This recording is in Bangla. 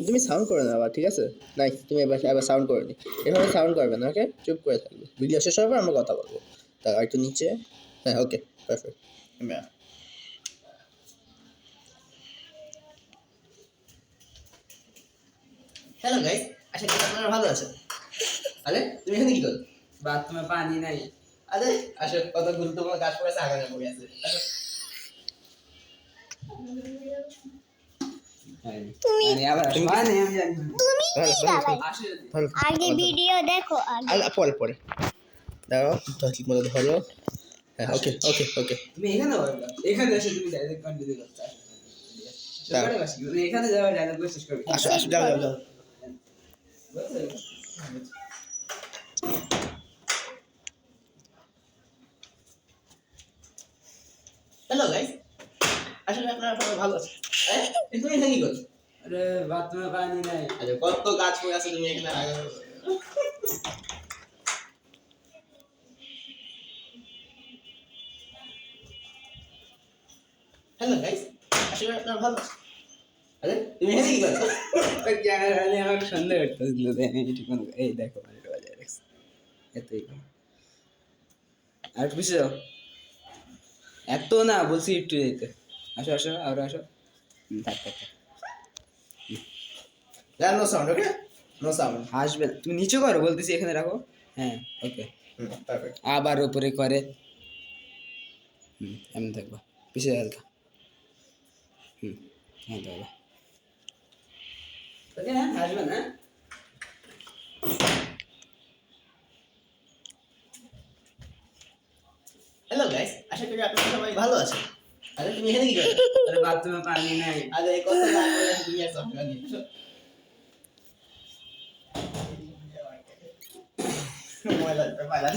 তুমি সাউন্ড করে না আবার, ঠিক আছে? নাই, তুমি এবার এবার সাউন্ড করে নি। এভাবে সাউন্ড করবে না, ওকে? চুপ করে থাকবে। ভিডিও শেষ হওয়ার পর আমরা কথা বলবো। তার একটু নিচে। হ্যাঁ, ওকে, পারফেক্ট। হ্যালো গাইস, আশা করি আপনারা ভালো আছেন। আরে তুমি এখানে কি করো? বাথরুমে পানি নাই। আরে আসলে কত গুরুত্বপূর্ণ কাজ করেছে, আগামী পড়ে আছে। তুমি মানে আবার তুমি পানি আমি জানি না। তুমি কি দাঁড়াই আসে ভালো আগে ভিডিও দেখো আগে আল্লাহ, পরে পরে দাঁড়াও, তো ঠিক মতো ধরো। হ্যাঁ, ওকে ওকে ওকে। তুমি এখানে বলবা, এখানে এসে তুমি ডাইরেক্ট কন্টিনিউ করতে তুমি এখানে যাওয়া ডায়লগ শেষ করবে। আসো আসো, যাও যাও যাও। হ্যালো গাইস, আসলে আপনারা সবাই ভালো আছেন। তুমি এখানে কি করছো? আরে বাথরুমে পানি নাই। আরে কত কাজ করে আছে, তুমি এখানে আগে। হ্যালো গাইস, আসলে আপনারা ভালো আছেন। আরে তুমি এখানে কি করছো? ক্যামেরা আমাকে সন্দেহ করতেছিল যে আমি এটি কোন এই দেখো মানে বাজায় রাখছি এতই কম। আর একটু পিছিয়ে যাও, এত না বলছি একটু যেতে। আসো আসো আর আসো। থাক থাক থাক। No sound, okay? No sound. আসবে না। তুমি নিচে করো বলতেছি, এখানে রাখো। হ্যাঁ ওকে। পারফেক্ট। আবার উপরে করে। এমন থাকবা, পিছিয়ে হালকা। হ্যাঁ দাদা ওকে, হ্যাঁ আসবে না। হ্যালো গাইস, আশা করি আপনারা সবাই ভালো আছেন। আরে তুমি এখানে কি করছো? আরে বাথরুমে পানি নাই। আরে কত কাজ করে আছে, তুমি আর সফটওয়্যার নিচ্ছ। ময়লা পায়লা